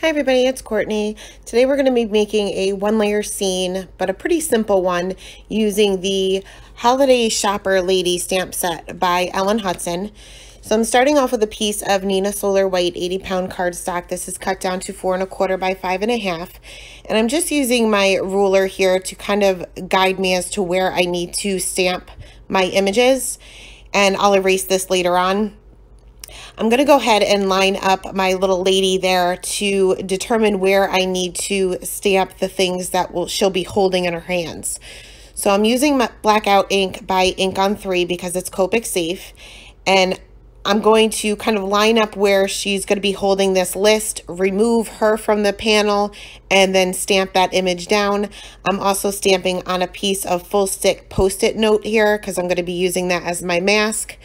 Hi everybody, it's Courtney. Today we're going to be making a one-layer scene, but a pretty simple one using the Holiday Shopper Lady stamp set by Ellen Hudson. So I'm starting off with a piece of Nina Solar White 80-pound cardstock. This is cut down to 4 1/4 by 5 1/2. And I'm just using my ruler here to kind of guide me as to where I need to stamp my images. And I'll erase this later on. I'm going to go ahead and line up my little lady there to determine where I need to stamp the things that she'll be holding in her hands. So I'm using my blackout ink by Ink on 3 because it's Copics safe, and I'm going to kind of line up where she's going to be holding this list, remove her from the panel, and then stamp that image down. I'm also stamping on a piece of full stick Post-it note here because I'm going to be using that as my mask.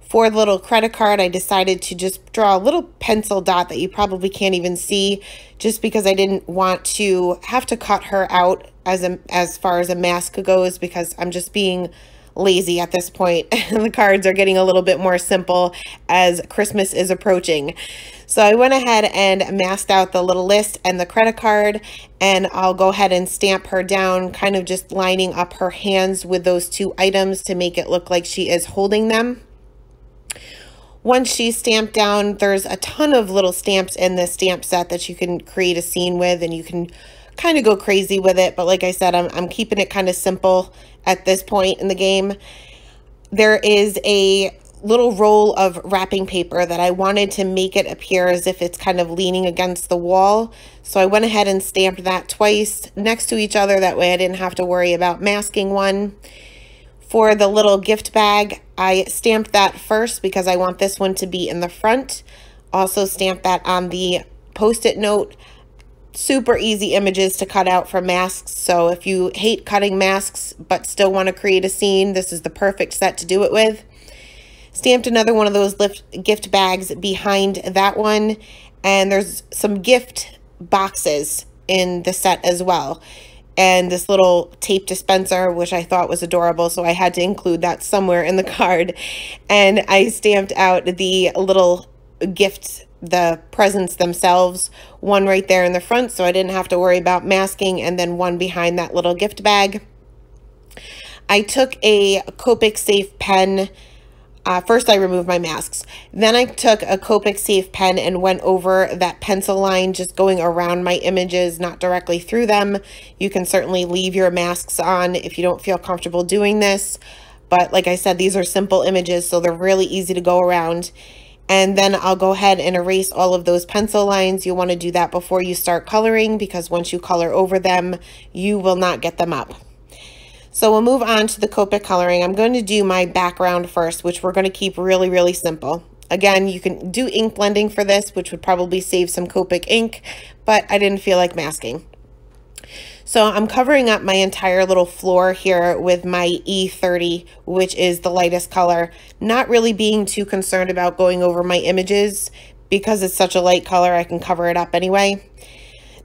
For the little credit card, I decided to just draw a little pencil dot that you probably can't even see, just because I didn't want to have to cut her out as far as a mask goes, because I'm just being lazy at this point. The cards are getting a little bit more simple as Christmas is approaching. So I went ahead and masked out the little list and the credit card, and I'll go ahead and stamp her down, kind of just lining up her hands with those two items to make it look like she is holding them. Once she's stamped down, there's a ton of little stamps in this stamp set that you can create a scene with, and you can kind of go crazy with it. But like I said, I'm keeping it kind of simple at this point in the game. There is a little roll of wrapping paper that I wanted to make it appear as if it's kind of leaning against the wall. So I went ahead and stamped that twice next to each other. That way I didn't have to worry about masking one. For the little gift bag, I stamped that first because I want this one to be in the front. Also stamped that on the Post-it note. Super easy images to cut out for masks. So if you hate cutting masks but still want to create a scene, this is the perfect set to do it with. Stamped another one of those gift bags behind that one. And there's some gift boxes in the set as well. And this little tape dispenser, which I thought was adorable, so I had to include that somewhere in the card. And I stamped out the little gifts, the presents themselves, one right there in the front, so I didn't have to worry about masking, and then one behind that little gift bag. I took a Copics safe pen. First I removed my masks. Then I took a Copics safe pen and went over that pencil line, just going around my images, not directly through them. You can certainly leave your masks on if you don't feel comfortable doing this. But like I said, these are simple images, so they're really easy to go around. And then I'll go ahead and erase all of those pencil lines. You'll want to do that before you start coloring, because once you color over them, you will not get them up. So we'll move on to the Copic coloring. I'm going to do my background first, which we're going to keep really, really simple. Again, you can do ink blending for this, which would probably save some Copic ink, but I didn't feel like masking. So I'm covering up my entire little floor here with my E30, which is the lightest color. Not really being too concerned about going over my images because it's such a light color, I can cover it up anyway.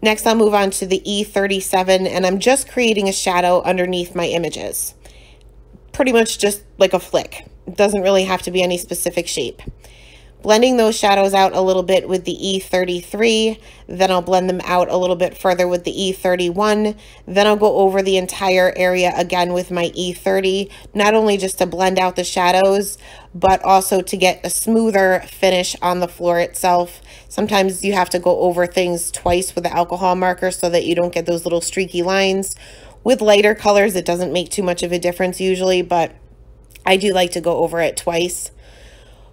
Next, I'll move on to the E37, and I'm just creating a shadow underneath my images. Pretty much just like a flick. It doesn't really have to be any specific shape. Blending those shadows out a little bit with the E33, then I'll blend them out a little bit further with the E31, then I'll go over the entire area again with my E30, not only just to blend out the shadows, but also to get a smoother finish on the floor itself. Sometimes you have to go over things twice with the alcohol marker so that you don't get those little streaky lines. With lighter colors, it doesn't make too much of a difference usually, but I do like to go over it twice.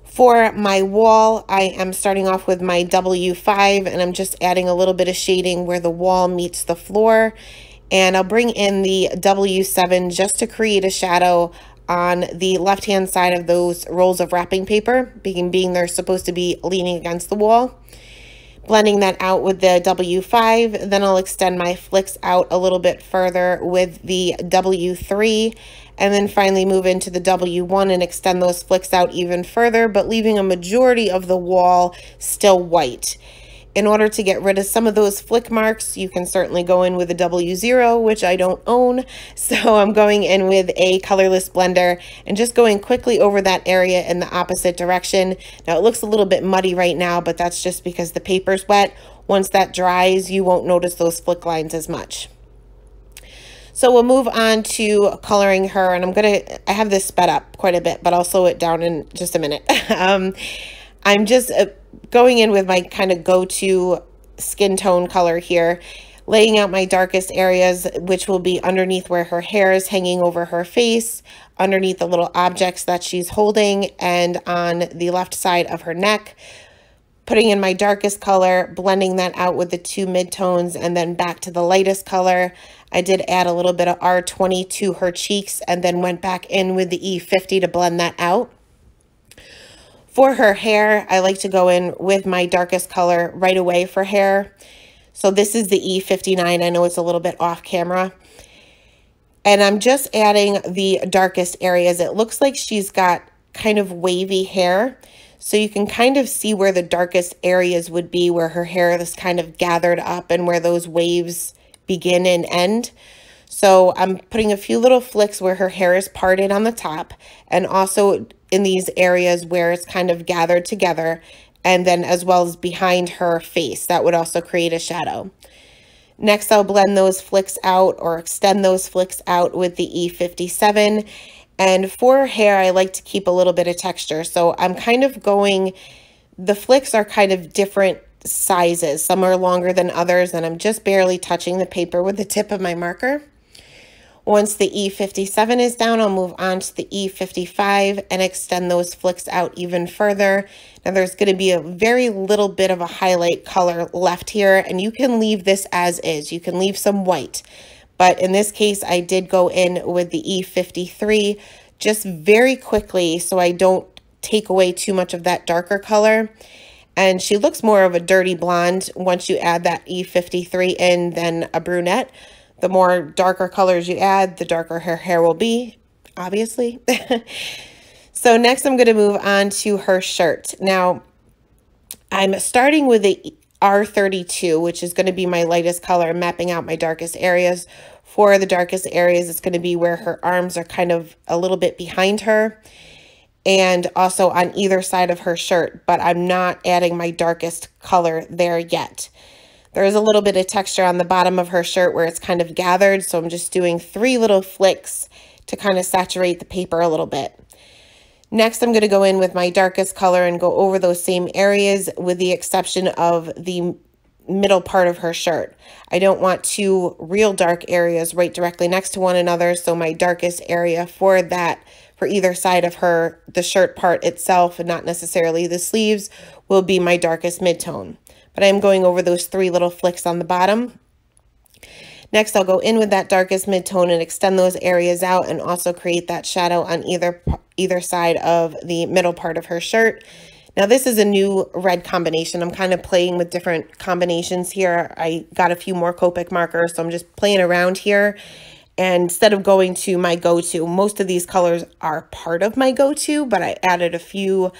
For my wall, I am starting off with my W5, and I'm just adding a little bit of shading where the wall meets the floor. And I'll bring in the W7 just to create a shadow on the left-hand side of those rolls of wrapping paper, being they're supposed to be leaning against the wall. Blending that out with the W5, then I'll extend my flicks out a little bit further with the W3, and then finally move into the W1 and extend those flicks out even further, but leaving a majority of the wall still white. In order to get rid of some of those flick marks, you can certainly go in with a W0, which I don't own. So I'm going in with a colorless blender and just going quickly over that area in the opposite direction. Now it looks a little bit muddy right now, but that's just because the paper's wet. Once that dries, you won't notice those flick lines as much. So we'll move on to coloring her, and I have this sped up quite a bit, but I'll slow it down in just a minute. I'm just going in with my kind of go-to skin tone color here, laying out my darkest areas, which will be underneath where her hair is hanging over her face, underneath the little objects that she's holding, and on the left side of her neck. Putting in my darkest color, blending that out with the two midtones, and then back to the lightest color. I did add a little bit of R20 to her cheeks and then went back in with the E50 to blend that out. For her hair, I like to go in with my darkest color right away for hair. So this is the E59. I know it's a little bit off camera. And I'm just adding the darkest areas. It looks like she's got kind of wavy hair. So you can kind of see where the darkest areas would be, where her hair is kind of gathered up and where those waves begin and end. So I'm putting a few little flicks where her hair is parted on the top, and also in these areas where it's kind of gathered together, and then as well as behind her face. That would also create a shadow. Next, I'll blend those flicks out or extend those flicks out with the E57. And for hair, I like to keep a little bit of texture. So I'm kind of going, the flicks are kind of different sizes. Some are longer than others, and I'm just barely touching the paper with the tip of my marker. Once the E57 is down, I'll move on to the E55 and extend those flicks out even further. Now there's going to be a very little bit of a highlight color left here, and you can leave this as is. You can leave some white. But in this case, I did go in with the E53 just very quickly so I don't take away too much of that darker color. And she looks more of a dirty blonde once you add that E53 in than a brunette. The more darker colors you add, the darker her hair will be, obviously. So next I'm going to move on to her shirt. Now, I'm starting with the R32, which is going to be my lightest color, mapping out my darkest areas. For the darkest areas, it's going to be where her arms are kind of a little bit behind her, and also on either side of her shirt, but I'm not adding my darkest color there yet. There is a little bit of texture on the bottom of her shirt where it's kind of gathered, so I'm just doing 3 little flicks to kind of saturate the paper a little bit. Next, I'm going to go in with my darkest color and go over those same areas with the exception of the middle part of her shirt. I don't want 2 real dark areas right directly next to one another, so my darkest area for either side of the shirt part itself, and not necessarily the sleeves, will be my darkest midtone. But I'm going over those 3 little flicks on the bottom. Next, I'll go in with that darkest midtone and extend those areas out and also create that shadow on either side of the middle part of her shirt. Now, this is a new red combination. I'm kind of playing with different combinations here. I got a few more Copic markers, so I'm just playing around here. And instead of going to my go-to, most of these colors are part of my go-to, but I added a few.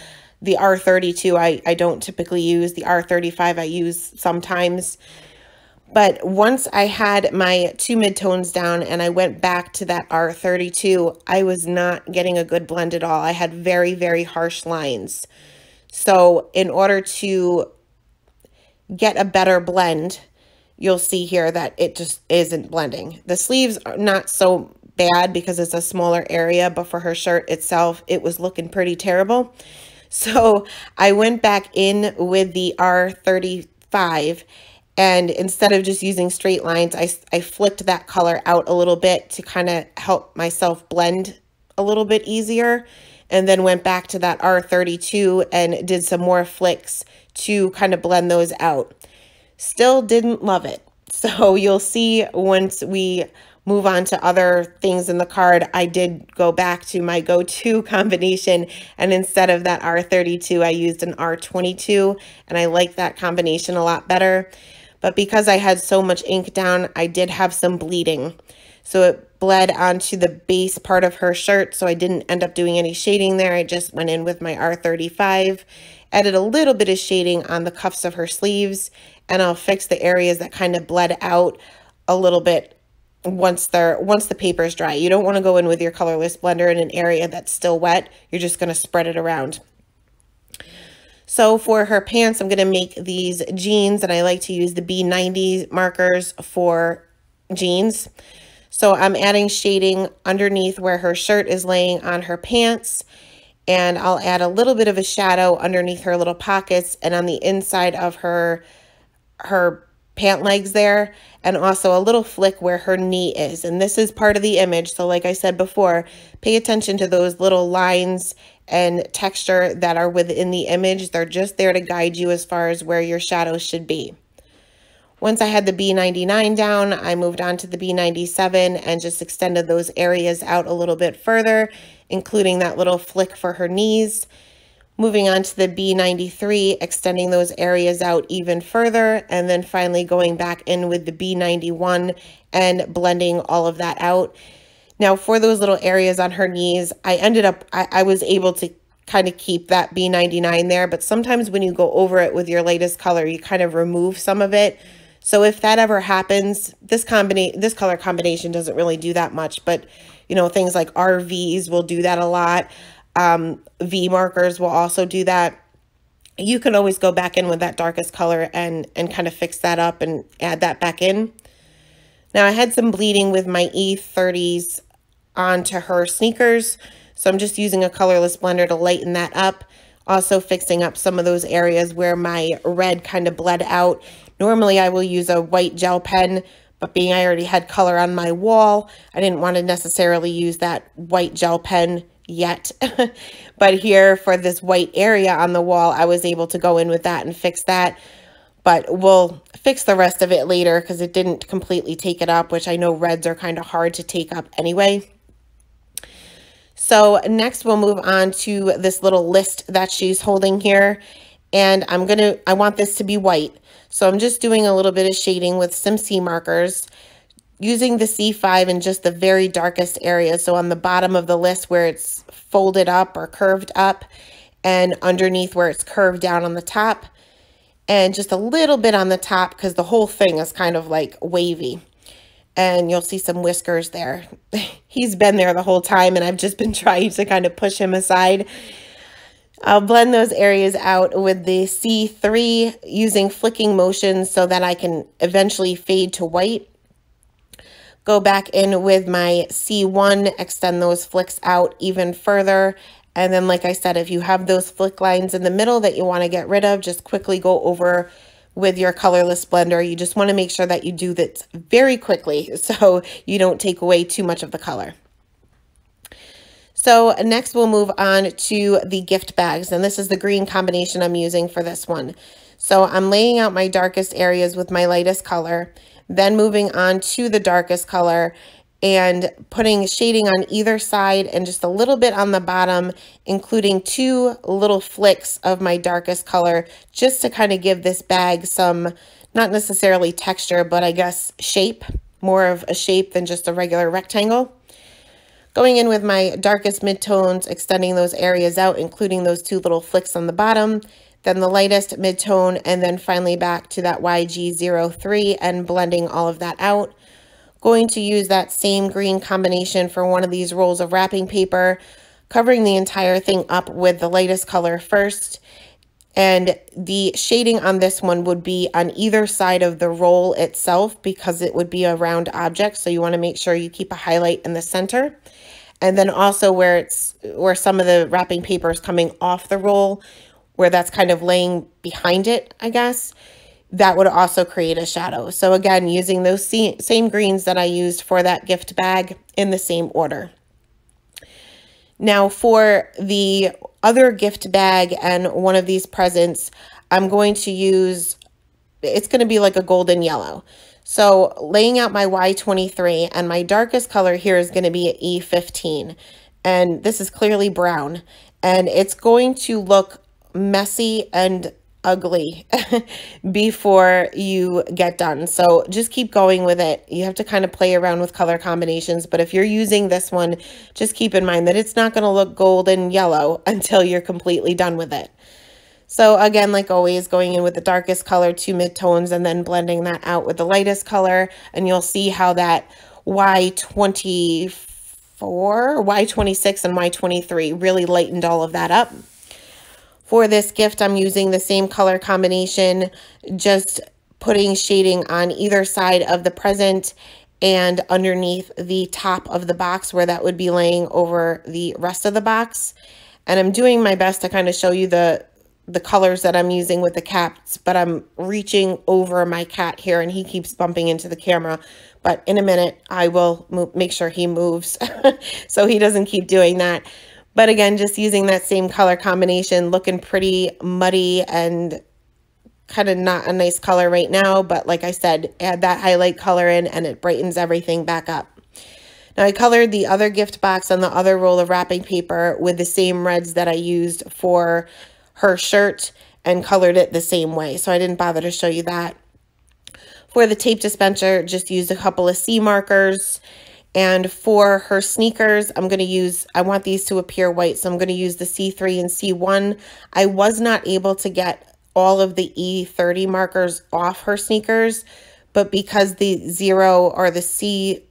The R32 I don't typically use. The R35 I use sometimes. But once I had my 2 midtones down and I went back to that R32, I was not getting a good blend at all. I had very, very harsh lines. So in order to get a better blend, you'll see here that it just isn't blending. The sleeves are not so bad because it's a smaller area, but for her shirt itself, it was looking pretty terrible. So I went back in with the R35, and instead of just using straight lines, I flicked that color out a little bit to kind of help myself blend a little bit easier, and then went back to that R32 and did some more flicks to kind of blend those out. Still didn't love it. So you'll see once we move on to other things in the card, I did go back to my go-to combination, and instead of that R32, I used an R22, and I like that combination a lot better. But because I had so much ink down, I did have some bleeding. So it bled onto the base part of her shirt, so I didn't end up doing any shading there. I just went in with my R35, added a little bit of shading on the cuffs of her sleeves, and I'll fix the areas that kind of bled out a little bit once the paper is dry. You don't want to go in with your colorless blender in an area that's still wet. You're just going to spread it around. So for her pants, I'm going to make these jeans, and I like to use the B90 markers for jeans. So I'm adding shading underneath where her shirt is laying on her pants, and I'll add a little bit of a shadow underneath her little pockets and on the inside of her pant legs there, and also a little flick where her knee is. And this is part of the image, so like I said before, pay attention to those little lines and texture that are within the image. They're just there to guide you as far as where your shadows should be. Once I had the B99 down, I moved on to the B97 and just extended those areas out a little bit further, including that little flick for her knees. Moving on to the B93, extending those areas out even further, and then finally going back in with the B91 and blending all of that out. Now for those little areas on her knees, I was able to kind of keep that B99 there, but sometimes when you go over it with your latest color, you kind of remove some of it. So if that ever happens, this color combination doesn't really do that much, but you know, things like RVs will do that a lot. V markers will also do that. You can always go back in with that darkest color and kind of fix that up and add that back in. Now I had some bleeding with my E30s onto her sneakers, so I'm just using a colorless blender to lighten that up. Also fixing up some of those areas where my red kind of bled out. Normally I will use a white gel pen, but being I already had color on my wall, I didn't want to necessarily use that white gel pen yet. But here for this white area on the wall, I was able to go in with that and fix that. But we'll fix the rest of it later because it didn't completely take it up, which I know reds are kind of hard to take up anyway. So next we'll move on to this little list that she's holding here. And I want this to be white. So I'm just doing a little bit of shading with some C markers, using the C5 in just the very darkest area. So on the bottom of the list where it's folded up or curved up, and underneath where it's curved down on the top, and just a little bit on the top because the whole thing is kind of like wavy. And you'll see some whiskers there. He's been there the whole time, and I've just been trying to kind of push him aside. I'll blend those areas out with the C3 using flicking motions so that I can eventually fade to white. Go back in with my C1, extend those flicks out even further. And then, like I said, if you have those flick lines in the middle that you want to get rid of, just quickly go over with your colorless blender. You just want to make sure that you do this very quickly so you don't take away too much of the color. So next we'll move on to the gift bags, and this is the green combination I'm using for this one. So I'm laying out my darkest areas with my lightest color, then moving on to the darkest color and putting shading on either side and just a little bit on the bottom, including two little flicks of my darkest color just to kind of give this bag some, not necessarily texture, but I guess shape, more of a shape than just a regular rectangle. Going in with my darkest midtones, extending those areas out, including those two little flicks on the bottom, then the lightest midtone, and then finally back to that YG03 and blending all of that out. Going to use that same green combination for one of these rolls of wrapping paper, covering the entire thing up with the lightest color first. And the shading on this one would be on either side of the roll itself because it would be a round object. So you want to make sure you keep a highlight in the center. And then also where some of the wrapping paper is coming off the roll, where that's kind of laying behind it, I guess, that would also create a shadow. So again, using those same greens that I used for that gift bag in the same order. Now for the other gift bag and one of these presents, I'm going to use, it's going to be like a golden yellow. So laying out my Y23, and my darkest color here is going to be at E15. And this is clearly brown. And it's going to look messy and ugly before you get done. So just keep going with it. You have to kind of play around with color combinations. But if you're using this one, just keep in mind that it's not going to look golden yellow until you're completely done with it. So again, like always, going in with the darkest color, two midtones, and then blending that out with the lightest color. And you'll see how that Y24, Y26, and Y23 really lightened all of that up. For this gift, I'm using the same color combination, just putting shading on either side of the present and underneath the top of the box where that would be laying over the rest of the box. And I'm doing my best to kind of show you the colors that I'm using with the cats, but I'm reaching over my cat here and he keeps bumping into the camera. But in a minute, I will make sure he moves so he doesn't keep doing that. But again, just using that same color combination, looking pretty muddy and kind of not a nice color right now. But like I said, add that highlight color in and it brightens everything back up. Now I colored the other gift box on the other roll of wrapping paper with the same reds that I used for her shirt and colored it the same way. So I didn't bother to show you that. For the tape dispenser, just used a couple of C markers. And for her sneakers, I want these to appear white, so I'm going to use the C3 and C1. I was not able to get all of the E30 markers off her sneakers, but because the 0 or the C1,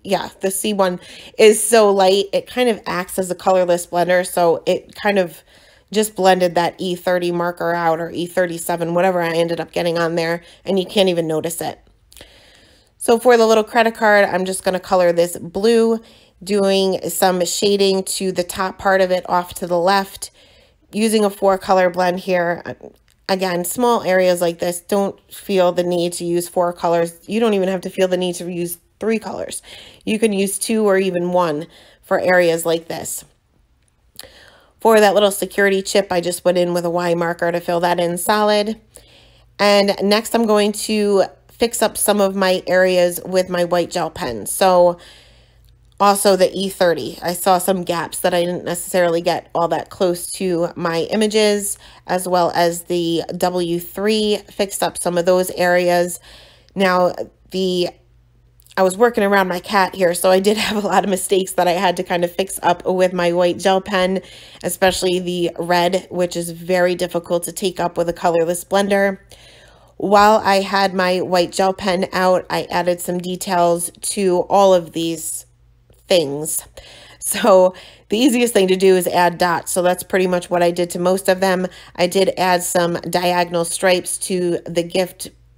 yeah, the C1 is so light, it kind of acts as a colorless blender, so it kind of just blended that E30 marker out, or E37, whatever I ended up getting on there, and you can't even notice it. So for the little credit card, I'm just going to color this blue, doing some shading to the top part of it off to the left, using a 4-color blend here. Again, small areas like this, don't feel the need to use 4 colors. You don't even have to feel the need to use 3 colors. You can use 2 or even 1 for areas like this. For that little security chip, I just went in with a Y marker to fill that in solid. And next I'm going to fix up some of my areas with my white gel pen. So also the E30, I saw some gaps that I didn't necessarily get all that close to my images, as well as the W3, fixed up some of those areas. Now I was working around my cat here, so I did have a lot of mistakes that I had to kind of fix up with my white gel pen, especially the red, which is very difficult to take up with a colorless blender. While I had my white gel pen out, I added some details to all of these things. So the easiest thing to do is add dots. So that's pretty much what I did to most of them. I did add some diagonal stripes to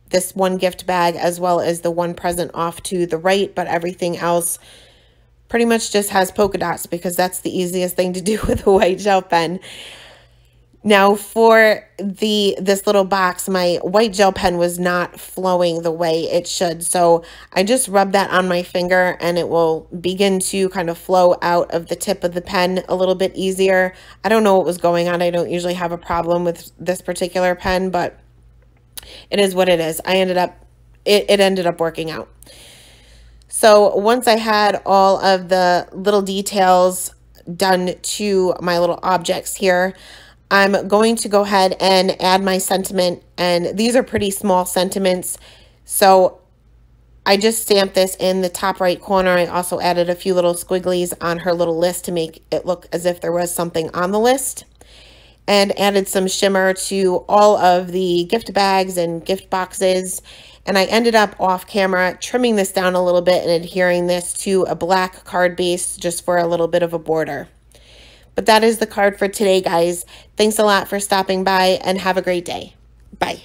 this one gift bag, as well as the one present off to the right, but everything else pretty much just has polka dots because that's the easiest thing to do with a white gel pen. Now for this little box, my white gel pen was not flowing the way it should. So I just rubbed that on my finger and it will begin to kind of flow out of the tip of the pen a little bit easier. I don't know what was going on. I don't usually have a problem with this particular pen, but it is what it is. It ended up working out. So once I had all of the little details done to my little objects here, I'm going to go ahead and add my sentiment, and these are pretty small sentiments, so I just stamped this in the top right corner. I also added a few little squigglies on her little list to make it look as if there was something on the list, and added some shimmer to all of the gift bags and gift boxes. And I ended up off camera trimming this down a little bit and adhering this to a black card base just for a little bit of a border. But that is the card for today, guys. Thanks a lot for stopping by and have a great day. Bye.